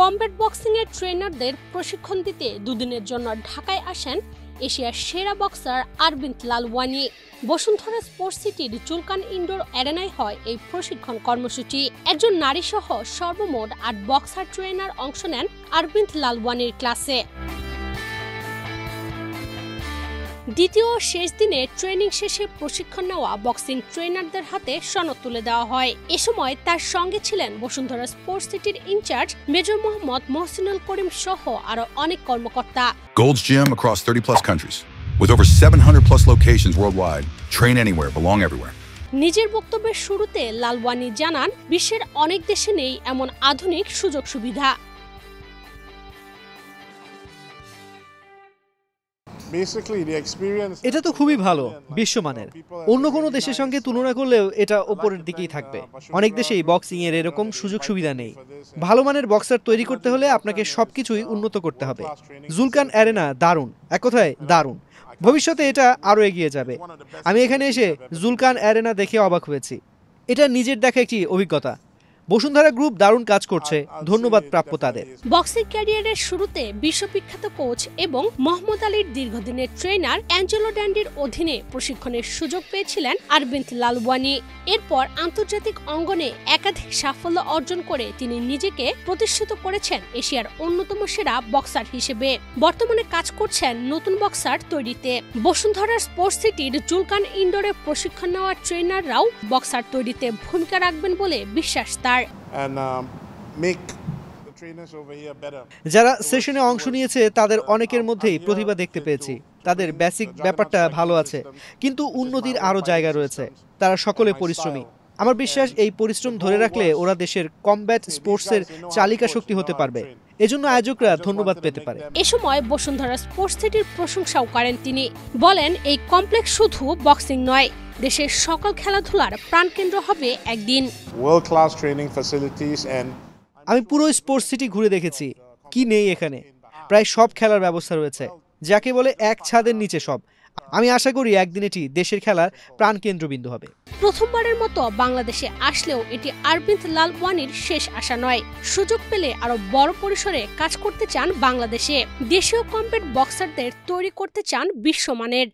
Combat boxing এর ট্রেনারদের প্রশিক্ষণ দিতে দুদিনের জন্য ঢাকায় আসেন এশিয়ার সেরা বক্সার আরবিন্দ লালওয়ানি। বসুন্ধরা স্পোর্টস সিটির জুলকান ইনডোর অ্যারেনায় হয় এই প্রশিক্ষণ কর্মসূচি। একজন নারী সহ সর্বমোট ৮ বক্সার ট্রেনার অংশ নেন আরবিন্দ লালওয়ানির ক্লাসে। দ্বিতীয় শেষ দিনে ট্রেনিং শেষে প্রশিক্ষণ নেওয়া বক্সিং ট্রেনারদের হাতে সনদ তুলে দেওয়া হয়। এ সময় তার সঙ্গে ছিলেন বসুন্ধরা স্পোর্টস সিটির ইনচার্জ মেজর মোহাম্মদ মহসিনুল করিম সহ আরো অনেক কর্মকর্তা। Gold's Gym across 30+ countries with over 700+ locations worldwide. Train anywhere, belong everywhere. নিজের বক্তব্যের শুরুতে লালওয়ানি জানান, বিশ্বের অনেক দেশে নেই এমন আধুনিক সুযোগ সুবিধা। এটা তো খুবই ভালো, বিশ্বমানের। অন্য কোনো দেশের সঙ্গে তুলনা করলেও এটা ওপরের দিকেই থাকবে। অনেক দেশেই বক্সিং এর এরকম সুযোগ সুবিধা নেই। ভালো মানের বক্সার তৈরি করতে হলে আপনাকে সবকিছুই উন্নত করতে হবে। জুলকান অ্যারেনা দারুণ, এক কথায় দারুণ। ভবিষ্যতে এটা আরো এগিয়ে যাবে। আমি এখানে এসে জুলকান অ্যারেনা দেখে অবাক হয়েছি। এটা নিজের দেখা একটি অভিজ্ঞতা। বসুন্ধরা গ্রুপ দারুণ কাজ করছে, ধন্যবাদ প্রাপ্য তাদের। বক্সিং ক্যারিয়ারের শুরুতে বিশ্ববিখ্যাত কোচ এবং মোহাম্মদ আলীর দীর্ঘদিনের ট্রেনার অ্যাঞ্জেলো ড্যান্ডির অধীনে প্রশিক্ষণের সুযোগ পেয়েছিলেন আরবিন্দ লালওয়ানি। এরপর আন্তর্জাতিক অঙ্গনে একাধিক সাফল্য অর্জন করে তিনি নিজেকে প্রতিষ্ঠিত করেছেন এশিয়ার অন্যতম সেরা বক্সার হিসেবে। বর্তমানে কাজ করছেন নতুন বক্সার তৈরিতে। বসুন্ধরা স্পোর্টস সিটির জুলকান ইনডোরে প্রশিক্ষণ নেওয়া ট্রেনাররাও বক্সার তৈরিতে ভূমিকা রাখবেন বলে বিশ্বাস তার। যারা সেশনে অংশ নিয়েছে তাদের অনেকের মধ্যেই প্রতিভা দেখতে পেয়েছি। তাদের বেসিক ব্যাপারটা ভালো আছে, কিন্তু উন্নতির আরো জায়গা রয়েছে। তারা সকলে পরিশ্রমী। আমার বিশ্বাস এই পরিশ্রম ধরে রাখলে ওরা দেশের কমব্যাট স্পোর্টসের চালিকা শক্তি হতে পারবে। এজন্য আয়োজকরা ধন্যবাদ পেতে পারে। এ সময় বসুন্ধরা স্পোর্টস সিটির প্রশংসাও করেন তিনি। বলেন, এই কমপ্লেক্স শুধু বক্সিং নয়, দেশের সকল খেলাধুলার প্রাণকেন্দ্র হবে একদিন। আমি পুরো স্পোর্টস সিটি ঘুরে দেখেছি, কি নেই এখানে। প্রায় সব খেলার ব্যবস্থা রয়েছে, যাকে বলে এক ছাদের নিচে সব। আমি আশা করি একদিন এটি দেশের খেলার প্রাণকেন্দ্রবিন্দু হবে। প্রথমবারের মতো বাংলাদেশে আসলেও এটি আরবিন্দ লালওয়ানির শেষ আশা নয়। সুযোগ পেলে আরো বড় পরিসরে কাজ করতে চান বাংলাদেশে। দেশীয় কমব্যাট বক্সারদের তৈরি করতে চান বিশ্বমানের।